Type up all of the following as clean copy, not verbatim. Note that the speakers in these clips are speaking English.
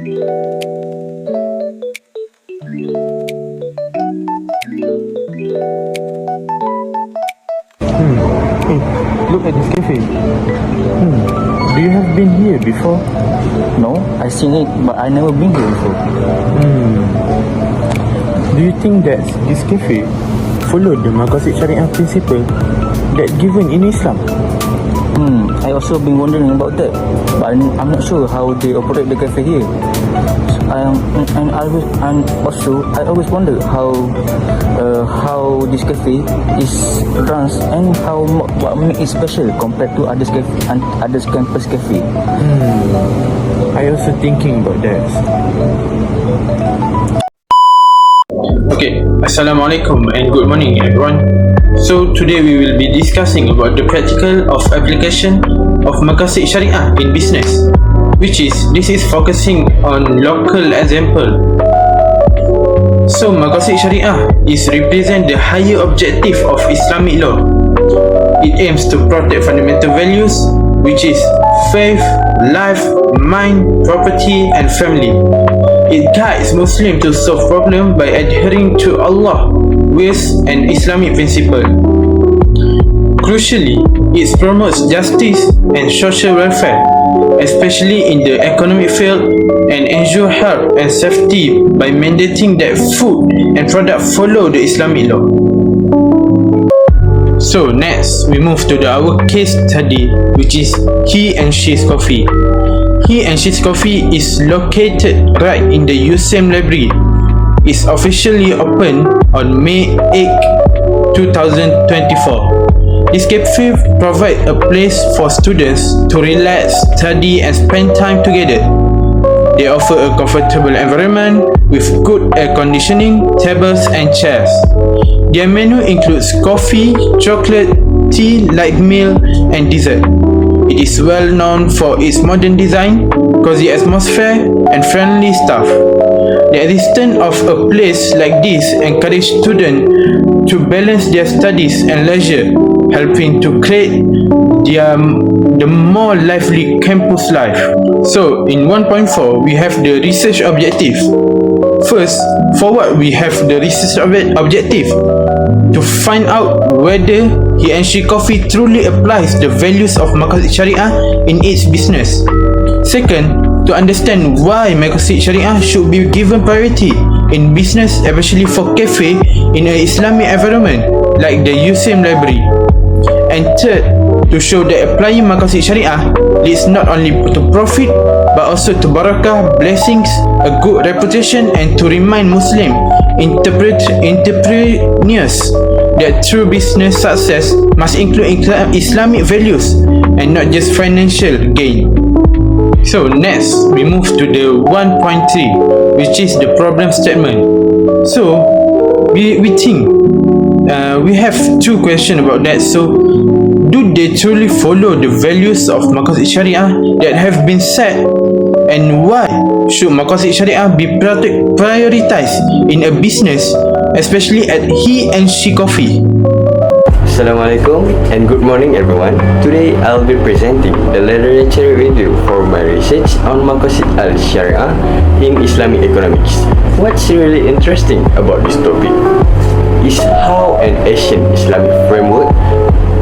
Hey, look at this cafe. Do you have been here before? No, I seen it, but I never been here before. Do you think that this cafe follow the Maqasid Shariah principle that given in Islam? I also been wondering about that, but I'm not sure how they operate the cafe here. And also I always wonder how this cafe is runs and what makes it special compared to others cafe and others campus cafe. I also thinking about that. Okay, Assalamualaikum and good morning everyone. So today we will be discussing about the practical of application of Maqasid Shariah in business, this is focusing on local example. So Maqasid Shariah is represent the higher objective of Islamic law. It aims to protect fundamental values, which is faith, life, mind, property and family. It guides Muslims to solve problems by adhering to Allah, ways and Islamic principle. Crucially, it promotes justice and social welfare, especially in the economic field, and ensure health and safety by mandating that food and products follow the Islamic law. So next, we move to our case study, which is He and She's Coffee. He and She's Coffee is located right in the USAM library. It's officially opened on May 8, 2024. This cafe provides a place for students to relax, study and spend time together. They offer a comfortable environment with good air conditioning, tables and chairs. Their menu includes coffee, chocolate, tea, light meal and dessert. It is well known for its modern design, cozy atmosphere and friendly staff. The existence of a place like this encourages students to balance their studies and leisure, helping to create the more lively campus life. So in 1.4 we have the research objective. First, forward we have the research objective to find out whether He and She Coffee truly applies the values of Maqasid Shariah in its business. Second, to understand why Maqasid Shariah should be given priority in business, especially for cafe in an Islamic environment like the USAM library. And third, to show that applying Maqasid Shariah leads not only to profit but also to barakah, blessings, a good reputation, and to remind Muslim entrepreneurs that true business success must include Islamic values and not just financial gain. So next, we move to the 1.3, which is the problem statement. So we think we have two questions about that. So do they truly follow the values of Maqasid Shariah that have been set, and why should Maqasid Shariah be prioritized in a business, especially at He and She Coffee? Assalamualaikum and good morning everyone. Today I'll be presenting the literature review for my research on Maqasid Al-Shariah in Islamic economics. What's really interesting about this topic is how an ancient Islamic framework,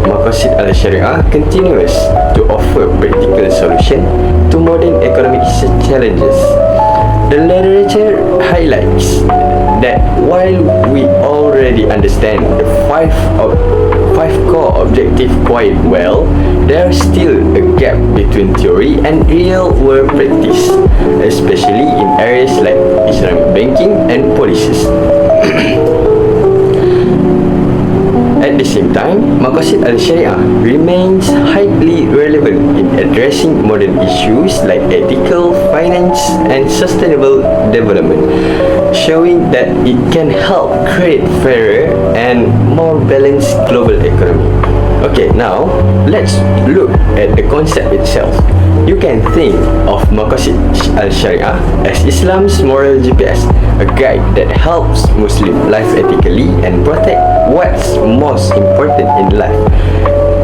Maqasid Al-Shariah, continues to offer practical solution to modern economic challenges. The literature highlights that while we already understand the five core objectives quite well, there is still a gap between theory and real world practice, especially in areas like Islamic banking and policies. At the same time, Maqasid Al-Shariah remains highly relevant in addressing modern issues like ethical, finance, and sustainable development, showing that it can help create fairer and more balanced global economy. Okay, now let's look at the concept itself. You can think of Maqasid Al-Shariah as Islam's moral GPS, a guide that helps Muslims live ethically and protect what's most important in life.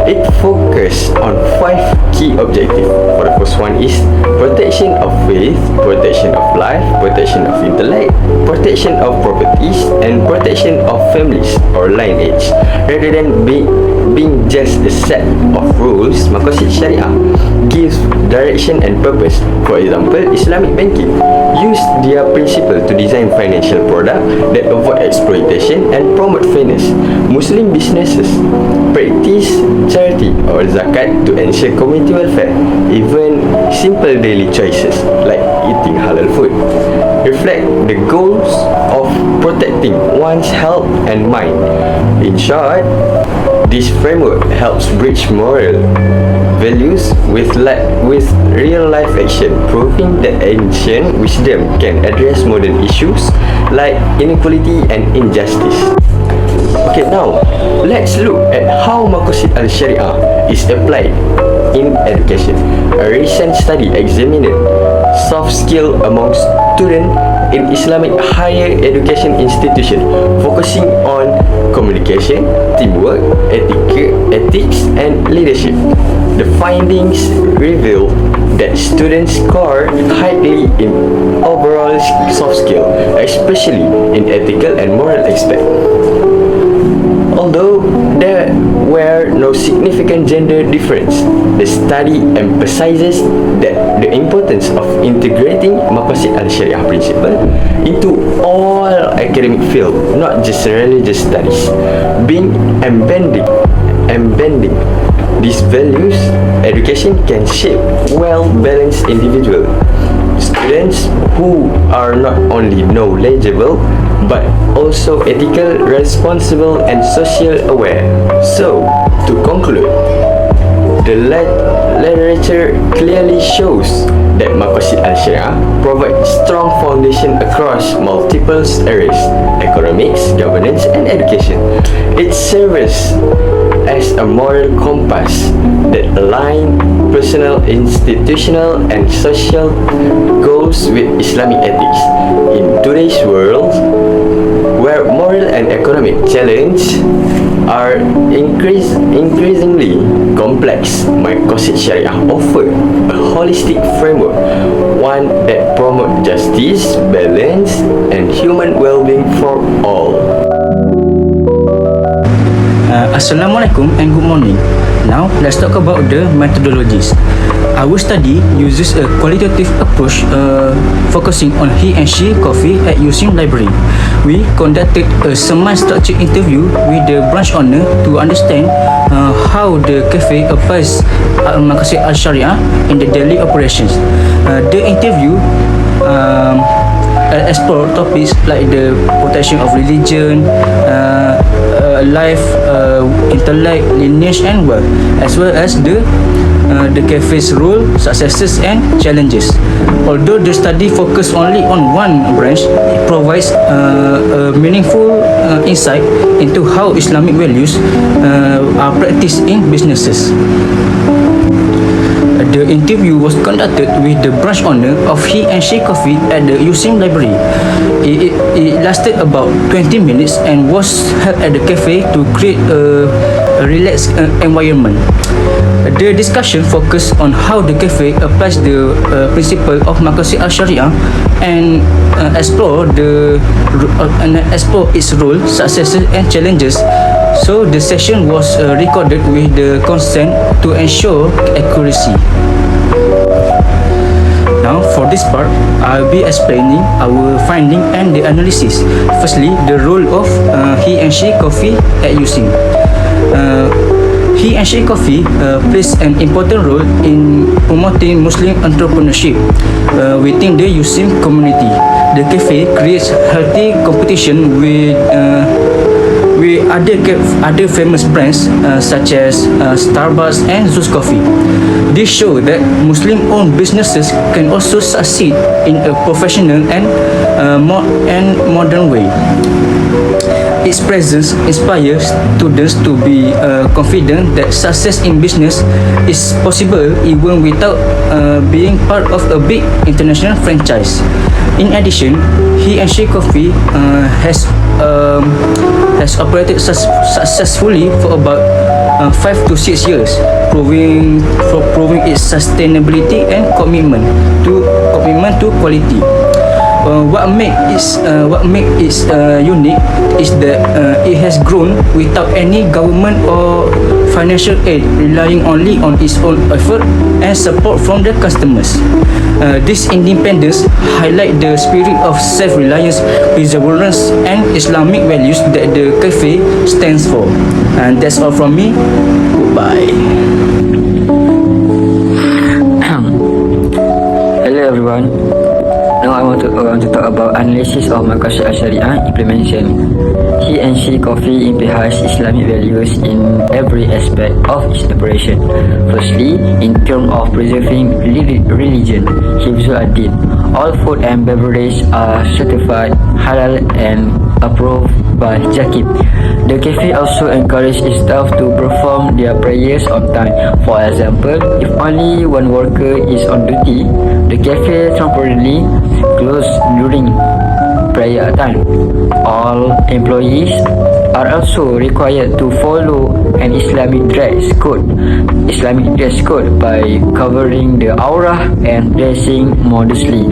It focused on 5 key objectives. For the first one is protection of faith, protection of life, protection of intellect, protection of properties, and protection of families or lineage. Rather than being just a set of rules, Maqasid Syariah gives direction and purpose. For example, Islamic banking use their principle to design financial products that avoid exploitation and promote fairness. Muslim businesses practice charity or zakat to ensure community welfare. Even simple daily choices like eating halal food reflect the goals of protecting one's health and mind. In short, this framework helps bridge moral values with real life action, proving that ancient wisdom can address modern issues like inequality and injustice. Okay, now let's look at how Maqasid Al-Shariah is applied in education. A recent study examined soft skill among students in Islamic higher education institution, focusing on communication, teamwork, ethics, and leadership. The findings reveal that students score highly in overall soft skill, especially in ethical and moral aspect. Although there were no significant gender difference, the study emphasizes that the importance of integrating Maqasid Al-Shariah principle into all academic fields, not just religious studies. Being embedding these values, education can shape well-balanced individuals. Students who are not only knowledgeable but also ethical, responsible, and social aware. So, to conclude, the literature clearly shows that Maqasid Al-Shariah provides strong foundation across multiple areas: economics, governance, and education. It serves as a moral compass that aligns personal, institutional, and social goals with Islamic ethics. In today's world, where moral and economic challenges are increasingly complex, Maqasid Syariah offers a holistic framework, one that promotes justice, balance, and human well-being for all. Assalamualaikum and good morning. Now let's talk about the methodologies. Our study uses a qualitative approach focusing on he and she coffee at USIM library. We conducted a semi-structured interview with the branch owner to understand how the cafe applies Maqasid Al-Shariah in the daily operations. The interview explore topics like the protection of religion, life, intellect, lineage, and wealth, as well as the cafe's role, successes, and challenges. Although the study focused only on one branch, it provides a meaningful insight into how Islamic values are practiced in businesses. The interview was conducted with the branch owner of He and She Coffee at the USIM library. It lasted about 20 minutes and was held at the cafe to create a relaxed environment. The discussion focused on how the cafe applies the principle of Maqasid Al-Shariah and explore its role, successes, and challenges. So the session was recorded with the consent to ensure accuracy. Now for this part, I'll be explaining our finding and the analysis. Firstly, the role of He and She Coffee at USIM. He and She Coffee plays an important role in promoting Muslim entrepreneurship within the USIM community. The cafe creates healthy competition with other famous brands such as Starbucks and Zeus Coffee. This shows that Muslim-owned businesses can also succeed in a professional and modern way. Its presence inspires students to be confident that success in business is possible even without being part of a big international franchise. In addition, He and She Coffee has operated successfully for about 5 to 6 years, proving its sustainability and commitment to quality. What make it unique is that it has grown without any government or financial aid, relying only on its own effort and support from the customers. This independence highlight the spirit of self-reliance, perseverance, and Islamic values that the cafe stands for. And that's all from me. Goodbye. Hello everyone. Now I want to talk about analysis of Maqasid Al-Shariah implementation. He and she coffee implies Islamic values in every aspect of its operation. Firstly, in terms of preserving religion, Hifzul Ad-Din. All food and beverage are certified halal and approved by Jakib. The cafe also encourages its staff to perform their prayers on time. For example, if only one worker is on duty, the cafe temporarily closes during prayer time. All employees are also required to follow an Islamic dress code by covering the aura and dressing modestly.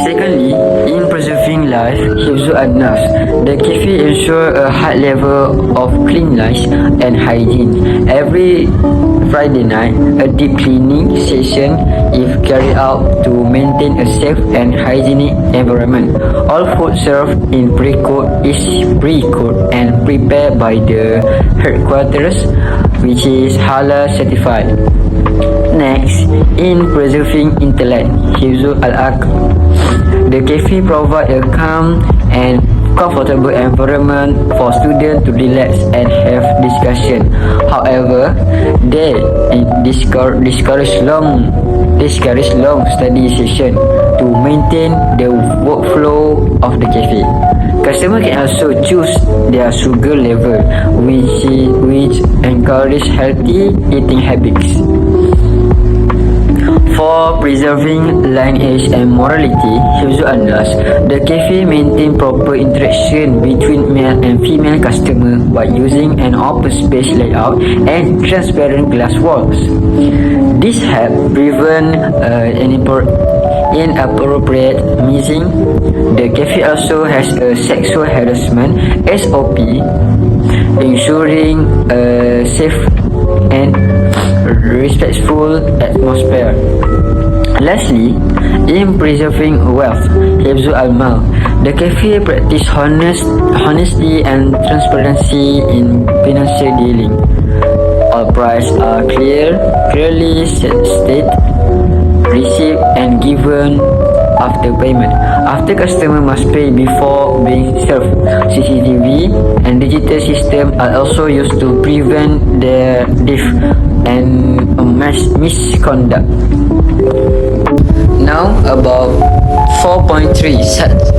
Secondly, in preserving life, Hifzul Ad-Nafs, the cafe ensures a high level of cleanliness and hygiene. Every Friday night, a deep cleaning session is carried out to maintain a safe and hygienic environment. All food served in pre-cooked is pre-cooked and prepared by the headquarters, which is halal certified. Next, in preserving intellect, Hifzul Al-Aql, the cafe provides a calm and comfortable environment for students to relax and have discussion. However, they discourage long study session to maintain the workflow of the cafe. Customers can also choose their sugar level, which encourage healthy eating habits. For preserving lineage and morality, Hifzul Ad-Nafs, the cafe maintains proper interaction between male and female customers by using an open space layout and transparent glass walls. This helps prevent inappropriate mixing. The cafe also has a sexual harassment SOP, ensuring a safe and respectful atmosphere. Lastly, in preserving wealth, Hifzul Al-Mal, the cafe practice honesty and transparency in financial dealing. All prices are clearly stated, received and given after payment. After customer must pay before being served. CCTV and digital system are also used to prevent the theft and misconduct. Now about 4.3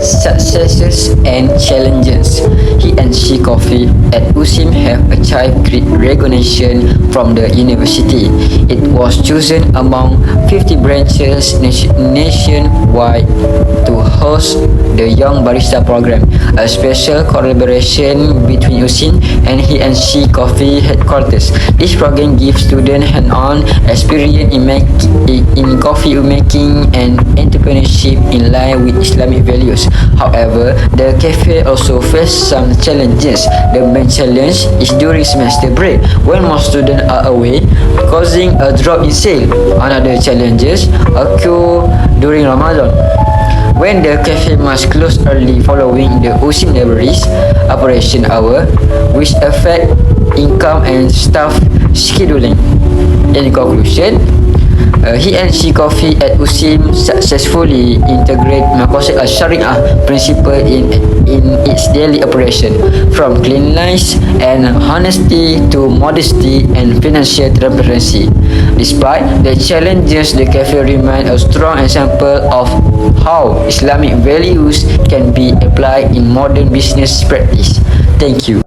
successes and challenges. He and she coffee at USIM have achieved great recognition from the university. It was chosen among 50 branches nationwide to host the Young Barista program, a special collaboration between USIM and He and She Coffee headquarters. This program gives students hands-on experience in coffee making and entrepreneurship in line with Islamic values. However, the cafe also faces some challenges. The main challenge is during semester break, when most students are away, causing a drop in sales. Another challenges occur during Ramadan, when the cafe must close early following the USIM libraries operation hour, which affect income and staff scheduling. In conclusion, He and She Coffee at USIM successfully integrate Maqasid Al-Shariah principle in its daily operation, from cleanliness and honesty to modesty and financial transparency. Despite the challenges, the cafe remains a strong example of how Islamic values can be applied in modern business practice. Thank you.